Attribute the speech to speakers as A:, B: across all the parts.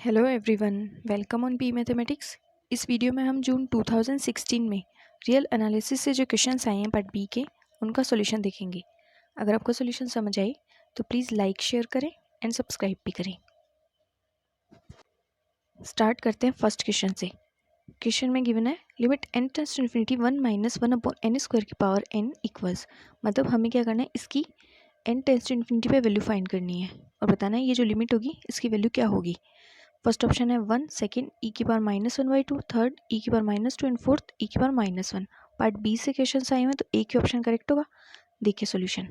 A: Hello everyone, welcome on P mathematics. इस video में हम जून 2016 में रियल एनालिसिस से जो क्वेश्चंस आए हैं पार्ट बी के, उनका सॉल्यूशन देखेंगे। अगर आपको सॉल्यूशन समझ आए तो प्लीज़ लाइक शेयर करें एंड सब्सक्राइब भी करें। स्टार्ट करते हैं फर्स्ट क्वेश्चन से। क्वेश्चन में गिवन है limit n tends to infinity 1 minus 1 upon n square की पावर n इक्वल्स। मतलब हमें क्या करना है, इसकी n टेंड्स टू इन्फिनिटी पे वैल्यू फाइंड करनी है और बताना है ये जो लिमिट होगी इसकी वैल्यू क्या होगी। फर्स्ट ऑप्शन है 1, सेकंड e की पावर -1/2, थर्ड e की पावर -2 एंड फोर्थ e की पावर -1। पार्ट बी से क्वेश्चन आए हुए तो एक ही ऑप्शन करेक्ट होगा। देखिए सॉल्यूशन,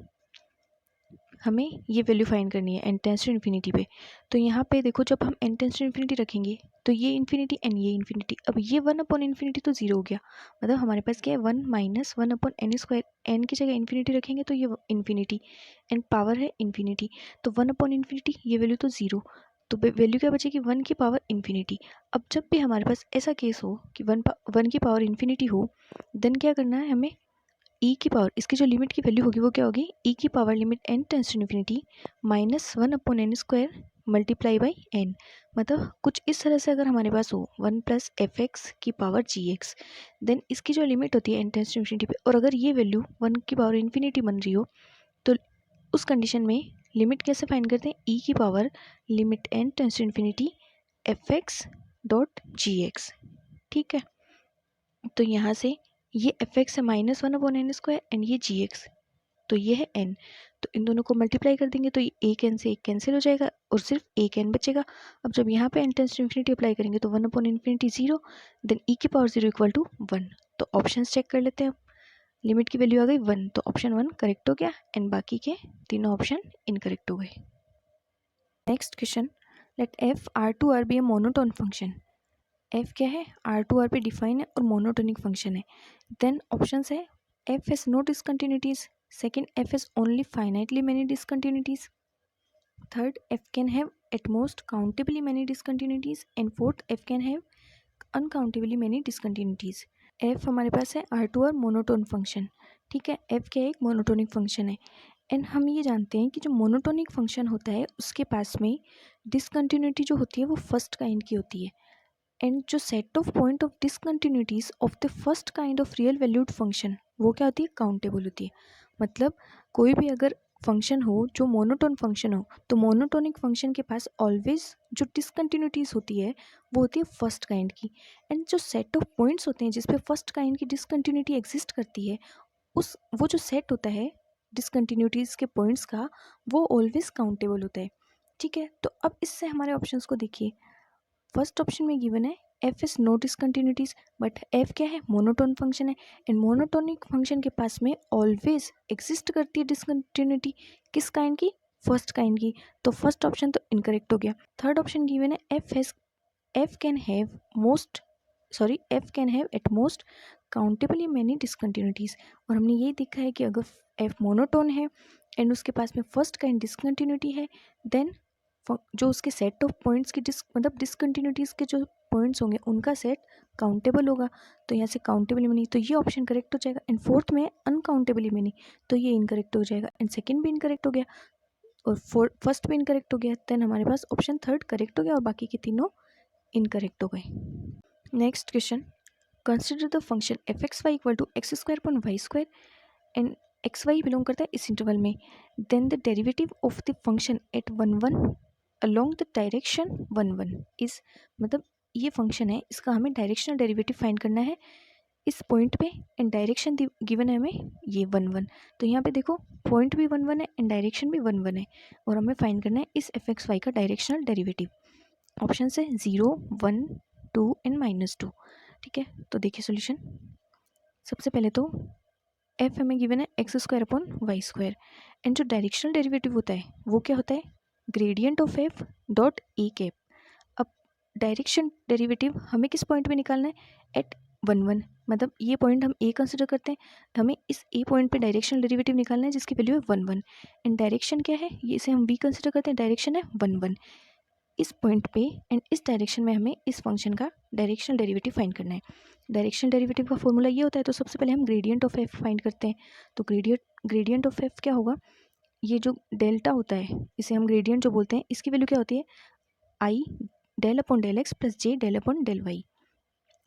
A: हमें ये वैल्यू फाइंड करनी है n टेंड्स टू इन्फिनिटी पे। तो यहाँ पे देखो, जब हम n टेंड्स टू इन्फिनिटी रखेंगे तो ये इन्फिनिटी एंड ये इन्फिनिटी, अब ये 1 अपॉन इन्फिनिटी तो जीरो हो गया। मतलब हमारे पास क्या है, 1 minus 1 upon n square. N की जगह इन्फिनिटी रखेंगे तो ये इन्फिनिटी एंड पावर है इन्फिनिटी, तो 1 अपॉन इन्फिनिटी ये वैल्यू तो जीरो। तो वैल्यू क्या बचेगी, 1 की पावर इन्फिनिटी। अब जब भी हमारे पास ऐसा केस हो कि 1 की पावर इन्फिनिटी हो, देन क्या करना है हमें, ई की पावर, इसकी जो लिमिट की वैल्यू होगी वो क्या होगी, ई की power limit n tends to infinity -1 upon n square multiply by n. मतलब कुछ इस तरह से अगर हमारे पास हो 1 प्लस एफ एक्स की पावर जी एक्स, देन इसकी जो लिमिट होती है n टेंड्स टू इन्फिनिटी पे, और अगर ये वैल्यू 1 की पावर इन्फिनिटी बन रही हो तो उस कंडीशन में लिमिट कैसे फाइंड करते हैं, ई की power limit n tends to infinity f x dot g x. ठीक है, तो यहाँ से ये एफ एक्स है -1 अपॉन एन स्क्वायर एंड ये जी एक्स, तो ये है n। तो इन दोनों को मल्टीप्लाई कर देंगे तो ये एक n से एक कैंसिल हो जाएगा और सिर्फ एक n बचेगा। अब जब यहाँ पे n tends to infinity apply करेंगे तो 1 upon infinity zero, then e की पावर जीरो इक्वल टू 1। तो ऑप्शन चेक कर लेते हैं। लिमिट की वैल्यू आ गई 1, तो ऑप्शन 1 करेक्ट हो गया एंड बाकी के तीनों ऑप्शन इनकरेक्ट हो गए। Next question, let f R to R be a monotone function. F क्या है, आर टू आर पे डिफाइन है और मोनोटोनिक फंक्शन है। देन ऑप्शंस है f has no discontinuities, second f has only finitely many discontinuities, third f can have at most countably many discontinuities and fourth f can have uncountably many discontinuities. F हमारे पास है R to R monotone function. ठीक है, F क्या है, एक monotonic function है and हम ये जानते हैं कि जो मोनोटोनिक फंक्शन होता है उसके पास में डिसकंटिन्यूटी जो होती है वो फर्स्ट काइंड की होती है एंड जो set of point of discontinuities of the first kind of real valued function वो क्या होती है, काउंटेबल होती है। मतलब कोई भी अगर फंक्शन हो जो मोनोटोन फंक्शन हो तो मोनोटोनिक फंक्शन के पास ऑलवेज जो डिसकंटिन्यूटीज होती है वो होती है फर्स्ट काइंड की, एंड जो सेट ऑफ पॉइंट्स होते हैं जिसपे फर्स्ट काइंड की डिसकंटिन्यूटी एग्जिस्ट करती है, उस वो जो सेट होता है डिसकंटिन्यूटीज के पॉइंट्स का, वो ऑलवेज काउंटेबल होता है। ठीक है, तो अब इससे हमारे ऑप्शंस को देखिए। फर्स्ट ऑप्शन में गिवन है f is no discontinuities, but f क्या है, मोनोटोन फंक्शन है एंड मोनोटोनिक फंक्शन के पास में ऑलवेज एग्जिस्ट करती है डिसकंटिन्यूटी, किस काइंड की, फर्स्ट काइंड की। तो फर्स्ट ऑप्शन तो इनकरेक्ट हो गया। थर्ड ऑप्शन गिवन है f can have most f can have at most countably many discontinuities, और हमने यही देखा है कि अगर एफ मोनोटोन है एंड उसके पास में फर्स्ट काइंड डिसकंटिन्यूटी है, देन जो उसके सेट ऑफ पॉइंट्स की मतलब डिसकंटिन्यूटीज के जो पॉइंट्स होंगे उनका सेट काउंटेबल होगा। तो यहाँ से काउंटेबली मैनी, तो ये ऑप्शन करेक्ट हो जाएगा एंड फोर्थ में अनकाउंटेबली मैनी, तो ये इनकरेक्ट हो जाएगा एंड सेकंड भी इनकरेक्ट हो गया और फर्स्ट भी इनकरेक्ट हो गया। देन हमारे पास ऑप्शन थर्ड करेक्ट हो गया और बाकी के तीनों इनकरेक्ट हो गए। Next question, consider the function f x y equal to x square upon y square and x y belong करता है इस इंटरवल में, then the derivative of the function at 1 1 along the direction 1 1 is. मतलब ये function है, इसका हमें directional derivative find करना है इस पॉइंट पे एंड डायरेक्शन गिवन है हमें ये 1 1। तो यहाँ पे देखो पॉइंट भी 1 1 है एंड डायरेक्शन भी 1 1 है और हमें फाइंड करना है इस एफ एक्स वाई का डायरेक्शनल डेरिवेटिव। ऑप्शन है 0 1 2 एंड -2। ठीक है, तो देखिए सोल्यूशन। सबसे पहले तो एफ हमें गिवन है x square upon y square and जो डायरेक्शनल डेरिवेटिव होता है वो क्या होता है, gradient of f dot a cap. अब डायरेक्शन डेरिवेटिव हमें किस पॉइंट पे निकालना है, एट 1 1। मतलब ये पॉइंट हम ए कंसिडर करते हैं, हमें इस ए पॉइंट पे डायरेक्शनल डेरिवेटिव निकालना है जिसकी वैल्यू है 1 1 एंड डायरेक्शन क्या है, ये इसे हम बी कंसिडर करते हैं, डायरेक्शन है 1 1। इस पॉइंट पे एंड इस डायरेक्शन में हमें इस फंक्शन का डायरेक्शनल डेरिवेटिव फाइंड करना है। डायरेक्शनल डेरिवेटिव का फॉर्मूला ये होता है, तो सबसे पहले हम ग्रेडियंट ऑफ एफ फाइंड करते हैं। तो ग्रेडियंट ऑफ एफ क्या होगा, ये जो डेल्टा होता है इसे हम ग्रेडियंट जो बोलते हैं, इसकी वैल्यू क्या होती है, i del upon del x plus j del upon del y.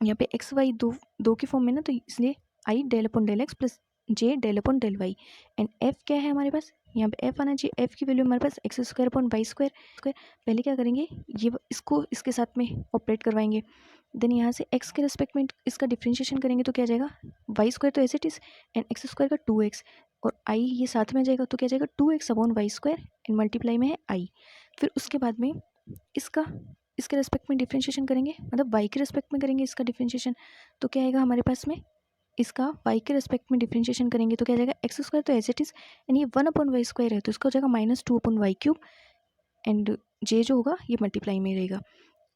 A: यहाँ पे एक्स वाई दो के फॉर्म में ना, तो इसलिए i del upon del x plus j del upon del y. And f क्या है हमारे पास, यहाँ पे एफ आना चाहिए। एफ की वैल्यू हमारे पास x square upon y square. पहले क्या करेंगे, ये इसको इसके साथ में ऑपरेट करवाएंगे। देन यहाँ से एक्स के रेस्पेक्ट में इसका डिफ्रेंशिएशन करेंगे तो क्या जाएगा, वाई स्क्वायर तो as it is and x square का 2x, और आई ये साथ में जाएगा तो क्या जाएगा 2x upon y square and multiply में है आई। फिर उसके बाद में इसके रेस्पेक्ट में डिफ्रेंशिएशन करेंगे, मतलब वाई के रेस्पेक्ट में करेंगे इसका डिफ्रेंशिएशन, तो क्या आएगा हमारे पास में, इसका वाई के रेस्पेक्ट में डिफ्रेंशिएशन करेंगे तो क्या जाएगा एक्स स्क्वायर तो एज इट इज एंड ये 1 अपॉन वाई स्क्वायर है तो इसका हो जाएगा -2 अपॉन वाई क्यूब एंड जे जो होगा ये मल्टीप्लाई में रहेगा।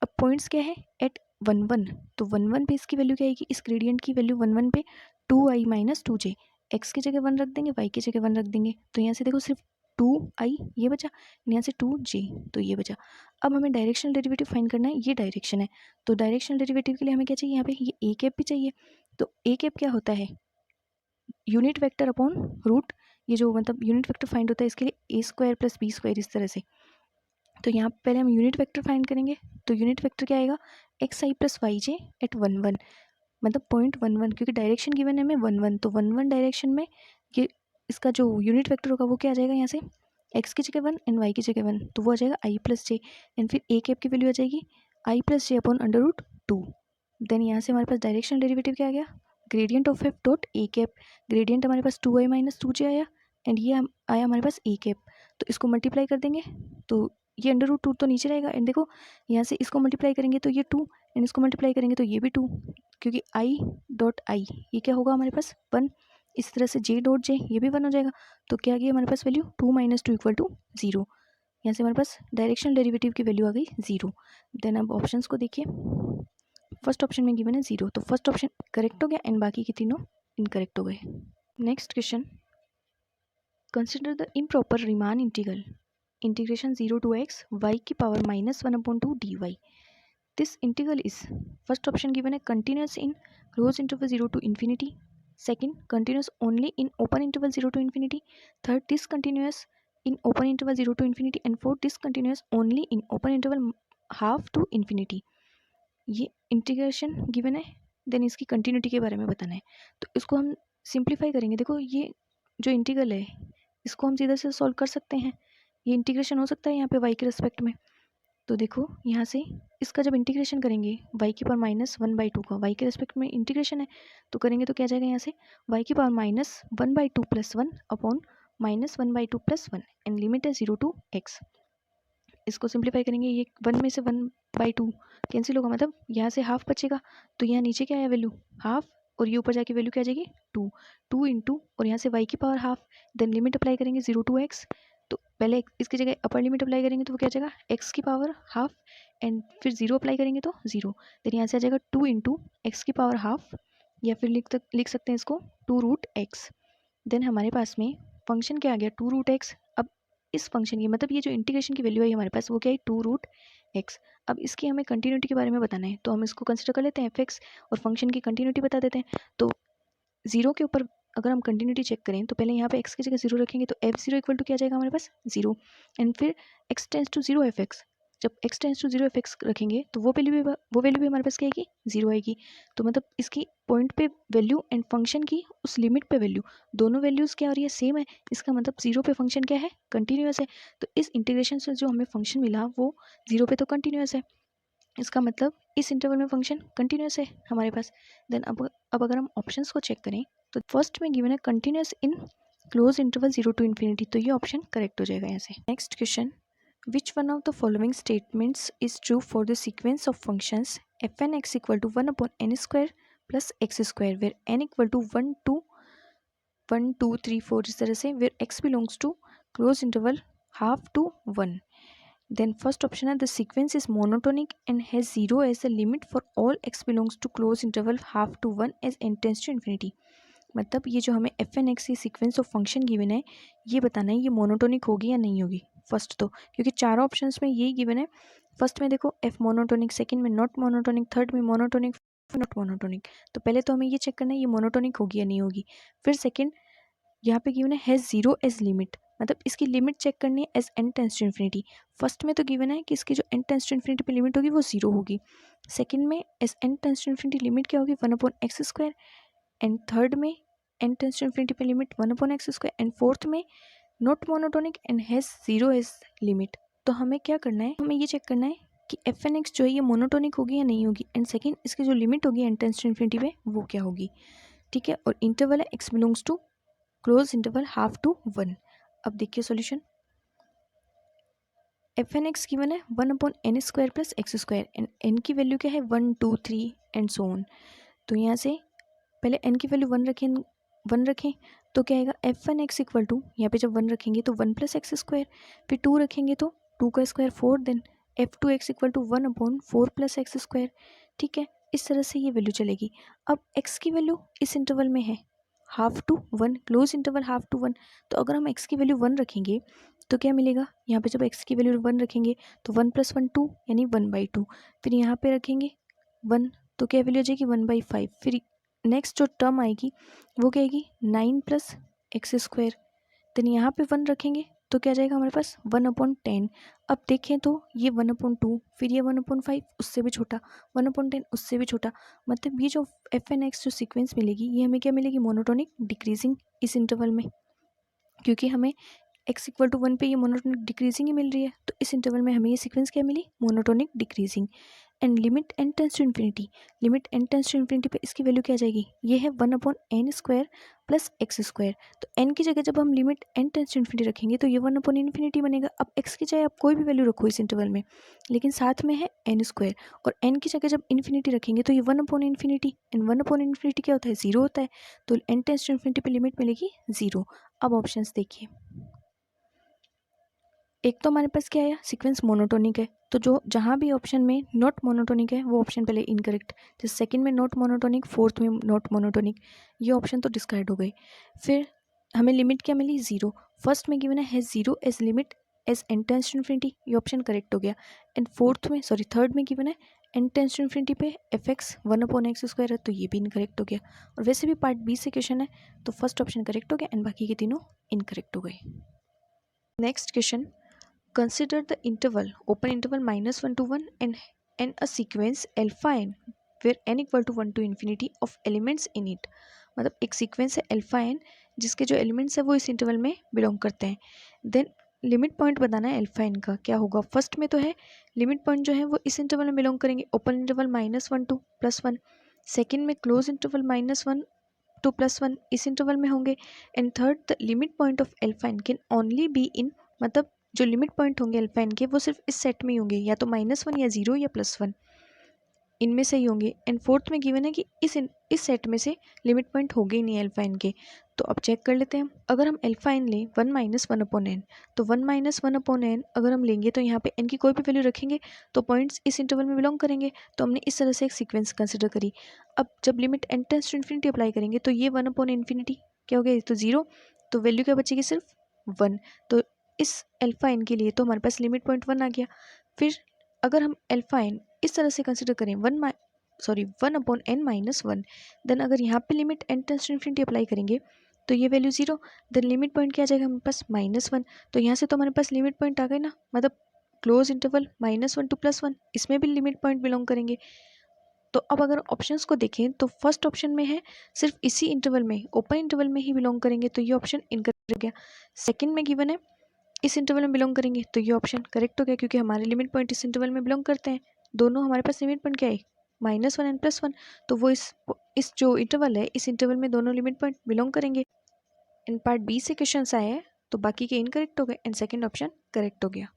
A: अब पॉइंट्स क्या है एट 1 1, तो 1 1 पे इसकी वैल्यू क्या आएगी, इस ग्रेडियंट की वैल्यू 1 1 पे 2i माइनस 2j, एक्स की जगह 1 रख देंगे, वाई की जगह 1 रख देंगे, तो यहाँ से देखो सिर्फ 2i ये बचा, यहाँ से 2j तो ये बचा। अब हमें डायरेक्शनल डेरिवेटिव फाइंड करना है, ये डायरेक्शन है, तो डायरेक्शनल डेरिवेटिव के लिए हमें क्या चाहिए, यहाँ पे ये ए कैप भी चाहिए। तो ए कैप क्या होता है, यूनिट वेक्टर अपॉन रूट, ये जो मतलब यूनिट वेक्टर फाइंड होता है इसके लिए ए स्क्वायर प्लस बी स्क्वायर इस तरह से। तो यहाँ पहले हम यूनिट वेक्टर फाइंड करेंगे, तो यूनिट वेक्टर क्या आएगा एक्स आई प्लस वाई जे एट 1 1, मतलब 0.11, क्योंकि डायरेक्शन गिवन है हमें 1 1, तो 1 1 डायरेक्शन में ये इसका जो यूनिट वेक्टर होगा वो क्या आ जाएगा, यहाँ से एक्स की जगह 1 एंड वाई की जगह 1, तो वो आ जाएगा आई प्लस जे एंड फिर ए कैप की वैल्यू आ जाएगी i plus j upon under root 2। Then यहाँ से हमारे पास डायरेक्शनल डेरिवेटिव क्या आ गया, gradient of f dot a cap, gradient हमारे पास 2i माइनस 2j आया एंड ये आया हमारे पास ए कैप, तो इसको मल्टीप्लाई कर देंगे तो ये अंडर रूट 2 तो नीचे रहेगा एंड देखो यहाँ से इसको मल्टीप्लाई करेंगे तो ये 2 एंड इसको मल्टीप्लाई करेंगे तो ये भी 2, क्योंकि आई डॉट आई ये क्या होगा हमारे पास 1, इस तरह से जे डॉट जे ये भी 1 हो जाएगा, तो क्या आ गई हमारे पास वैल्यू 2 माइनस 2 इक्वल टू 0। यहाँ से हमारे पास डायरेक्शनल डेरिवेटिव की वैल्यू आ गई 0। देन अब ऑप्शंस को देखिए, फर्स्ट ऑप्शन में गिवन है 0, तो फर्स्ट ऑप्शन करेक्ट हो गया एंड बाकी के तीनों इनकरेक्ट हो गए। Next question, consider the improper Riemann integral integration 0 to x y की power -1/2 dy। This integral is, first option given है continuous in close interval 0 to infinity, second continuous only in open interval 0 to infinity, third discontinuous in open interval 0 to infinity and fourth discontinuous only in open interval half to infinity. ये integration given है, then इसकी continuity के बारे में बताना है, तो इसको हम सिंप्लीफाई करेंगे। देखो ये जो इंटीग्रल है इसको हम सीधा से सॉल्व कर सकते हैं, ये इंटीग्रेशन हो सकता है यहाँ पे y के रिस्पेक्ट में। तो देखो यहाँ से इसका जब इंटीग्रेशन करेंगे y की पावर -1/2 का y के रिस्पेक्ट में इंटीग्रेशन है, तो करेंगे तो क्या जाएगा यहाँ से y की पावर -1/2 + 1 अपॉन -1/2 + 1 एंड लिमिट है 0 to x। इसको सिंप्लीफाई करेंगे, ये 1 में से 1/2 कैंसिल होगा, मतलब यहाँ से हाफ बचेगा, तो यहाँ नीचे क्या है वैल्यू हाफ और ये ऊपर जाके वैल्यू क्या आ जाएगी 2 इंटू और यहाँ से y की power half, then limit apply करेंगे 0 to x, तो पहले इसकी जगह अपर लिमिट अप्लाई करेंगे तो वो क्या आ जाएगा x की पावर हाफ एंड फिर 0 अप्लाई करेंगे तो 0, देन यहाँ से आ जाएगा 2 इंटू एक्स की पावर हाफ, या फिर लिख सकते हैं इसको 2√x। देन हमारे पास में फंक्शन क्या आ गया 2√x। अब इस फंक्शन की मतलब ये जो इंटीग्रेशन की वैल्यू है हमारे पास वो क्या है 2√x। अब इसकी हमें कंटिन्यूटी के बारे में बताना है, तो हम इसको कंसिडर कर लेते हैं fx और फंक्शन की कंटिन्यूटी बता देते हैं। तो 0 के ऊपर अगर हम कंटिन्यूटी चेक करें तो पहले यहाँ पे x की जगह 0 रखेंगे तो f0 इक्वल टू क्या जाएगा हमारे पास 0 एंड फिर x टेंस टू 0 fx, जब x टेंस टू 0 fx रखेंगे तो वो वैल्यू भी हमारे पास क्या आएगी 0 आएगी। तो मतलब इसकी पॉइंट पे वैल्यू एंड फंक्शन की उस लिमिट पे वैल्यू दोनों वैल्यूज़ क्या हो रही है सेम है, इसका मतलब 0 पे फंक्शन क्या है कंटिन्यूस है। तो इस इंटीग्रेशन से जो हमें फंक्शन मिला वो 0 पे तो कंटिन्यूस है, इसका मतलब इस इंटरवल में फंक्शन कंटिन्यूस है हमारे पास। देन अब अगर हम ऑप्शंस को चेक करें तो फर्स्ट में गिवन है continuous in close interval 0 to infinity, तो ये ऑप्शन करेक्ट हो जाएगा यहाँ से। Next question, which one of the following statements is true for the sequence of functions f(n)x equal to 1/n² plus x square where n equal to 1 2 3 4 इस तरह से, where x belongs to close interval half to 1। Then first option है the sequence is monotonic and has 0 as the limit for all x belongs to close interval half to 1 as n tends to infinity। मतलब ये जो हमें f(n)x की sequence of function given है ये बताना है ये मोनोटोनिक होगी या नहीं होगी। फर्स्ट तो क्योंकि चारों ऑप्शंस में यही गिवन है, फर्स्ट में देखो f मोनोटोनिक, सेकंड में नॉट मोनोटोनिक, थर्ड में मोनोटोनिक, नॉट मोनोटोनिक। तो पहले तो हमें ये चेक करना है ये मोनोटोनिक होगी या नहीं होगी। फिर सेकंड यहाँ पे गिवन है हैज़ 0 एज लिमिट, मतलब इसकी लिमिट चेक करनी है as n tends to infinity. First में तो गिवन है कि इसकी जो n टेंस टू इन्फिनिटी पे लिमिट होगी वो 0 होगी। सेकंड में as n tends to infinity limit क्या होगी 1/x²। एंड थर्ड में n टेंस टू इन्फिनिटी पे लिमिट 1/x²। एंड फोर्थ में not monotonic and has 0 as limit. तो हमें क्या करना है, हमें ये चेक करना है कि f(n)x जो है ये मोनोटोनिक होगी या नहीं होगी। एंड सेकंड इसकी जो लिमिट होगी n टेंस टू इन्फिनिटी पे वो क्या होगी, ठीक है। और इंटरवल है x belongs to close interval half to 1। अब देखिए सॉल्यूशन, f(n)x गिवन है 1/n² plus x² and n की वैल्यू क्या है 1 2 3 एंड सो ऑन। तो यहाँ से पहले n की वैल्यू 1 रखें तो क्या आएगा f(n)x इक्वल टू, यहाँ पे जब 1 रखेंगे तो 1 + x², फिर 2 रखेंगे तो 2 का square 4, then f(2)x equal to 1/4 + x²। ठीक है, इस तरह से ये वैल्यू चलेगी। अब x की वैल्यू इस इंटरवल में है half to 1, close interval half to 1। तो अगर हम x की वैल्यू 1 रखेंगे तो क्या मिलेगा, यहाँ पे जब x की वैल्यू 1 रखेंगे तो 1 + 1 2 यानी 1/2। फिर यहाँ पे रखेंगे 1 तो क्या वैल्यू आ जाएगी 1/5। फिर नेक्स्ट जो टर्म आएगी वो क्या आएगी 9 + x²। देन यहाँ पे 1 रखेंगे तो क्या जाएगा हमारे पास 1/10। अब देखें तो ये 1/2, फिर ये 1/5 उससे भी छोटा, 1/10 उससे भी छोटा। मतलब ये जो f(n)x जो सीक्वेंस मिलेगी ये हमें क्या मिलेगी मोनोटोनिक डिक्रीजिंग इस इंटरवल में, क्योंकि हमें x इक्वल टू 1 पे ये मोनोटोनिक डिक्रीजिंग ही मिल रही है। तो इस इंटरवल में हमें ये सीक्वेंस क्या मिली monotonic decreasing. And limit n tends to infinity, limit n tends to infinity पे इसकी वैल्यू क्या आ जाएगी, ये है 1/n² प्लस x²। तो n की जगह जब हम limit n tends to infinity रखेंगे तो ये 1/∞ बनेगा। अब x की जगह आप कोई भी वैल्यू रखो इस इंटरवल में, लेकिन साथ में है n²। और n की जगह जब इन्फिनिटी रखेंगे तो ये 1/∞, एंड 1/∞ क्या होता है 0 होता है। तो n टेंस टू इन्फिनिटी पे लिमिट मिलेगी 0। अब ऑप्शंस देखिए, एक तो हमारे पास क्या आया सीक्वेंस मोनोटोनिक है, तो जो जहाँ भी ऑप्शन में नॉट मोनोटोनिक है वो ऑप्शन पहले इनकरेक्ट। जैसे सेकंड में नॉट मोनोटोनिक, फोर्थ में नॉट मोनोटोनिक, ये ऑप्शन तो डिस्कार्ड हो गए। फिर हमें लिमिट क्या मिली 0। फर्स्ट में गिवन है 0 as limit as n tends to infinity, ये ऑप्शन करेक्ट हो गया। एंड थर्ड में गिवन है n टेंस टू इन्फिनिटी पे f(x) 1/x² है, तो ये भी इनकरेक्ट हो गया। और वैसे भी पार्ट बी से क्वेश्चन है तो फर्स्ट ऑप्शन करेक्ट हो गया एंड बाकी के तीनों इनकरेक्ट हो गए। Next question, consider the interval open interval -1 to 1 and a sequence alpha n where n equal to 1 to infinity of elements in it। मतलब एक सीक्वेंस है अल्फा n जिसके जो एलिमेंट्स है वो इस इंटरवल में बिलोंग करते हैं। देन लिमिट पॉइंट बताना है अल्फा n का क्या होगा। फर्स्ट में तो है लिमिट पॉइंट जो है वो इस इंटरवल में बिलोंग करेंगे, ओपन इंटरवल -1 to +1। सेकेंड में क्लोज इंटरवल -1 to +1 इस इंटरवल में होंगे। And third the limit point of alpha n can only be in, मतलब जो लिमिट पॉइंट होंगे अल्फा n के वो सिर्फ इस सेट में ही होंगे, या तो -1 या 0 या +1 इनमें से ही होंगे। एंड फोर्थ में गिवन है कि इस सेट में से लिमिट पॉइंट होंगे ही नहीं अल्फा n के। तो अब चेक कर लेते हैं हम, अगर हम अल्फा n लें 1 - 1/n, तो 1 - 1/n अगर हम लेंगे तो यहाँ पे n की कोई भी वैल्यू रखेंगे तो पॉइंट्स इस इंटरवल में बिलोंग करेंगे। तो हमने इस तरह से एक सीक्वेंस कंसिडर करी। अब जब limit n tends to infinity apply करेंगे तो ये 1/∞ क्या हो गया, तो 0, तो वैल्यू क्या बचेगी सिर्फ 1। तो इस अल्फा n के लिए तो हमारे पास लिमिट पॉइंट 1 आ गया। फिर अगर हम अल्फा n इस तरह से कंसिडर करें 1/n-1, देन अगर यहाँ पे limit n tends to infinity apply करेंगे तो ये वैल्यू 0, देन लिमिट पॉइंट क्या आ जाएगा हमारे पास -1। तो यहाँ से तो हमारे पास लिमिट पॉइंट आ गए ना, मतलब क्लोज इंटरवल -1 to +1 इसमें भी लिमिट पॉइंट बिलोंग करेंगे। तो अब अगर ऑप्शंस को देखें तो फर्स्ट ऑप्शन में है सिर्फ इसी इंटरवल में, ओपन इंटरवल में ही बिलोंग करेंगे, तो ये ऑप्शन इनकरेक्ट हो गया। सेकंड में गिवन है इस इंटरवल में बिलोंग करेंगे, तो ये ऑप्शन करेक्ट हो गया क्योंकि हमारे लिमिट पॉइंट इस इंटरवल में बिलोंग करते हैं। दोनों हमारे पास लिमिट पॉइंट क्या है -1 एंड +1, तो वो इस जो इंटरवल है इस इंटरवल में दोनों लिमिट पॉइंट बिलोंग करेंगे। इन पार्ट बी से क्वेश्चन आए हैं तो बाकी के इनकरेक्ट हो गए एंड सेकंड ऑप्शन करेक्ट हो गया।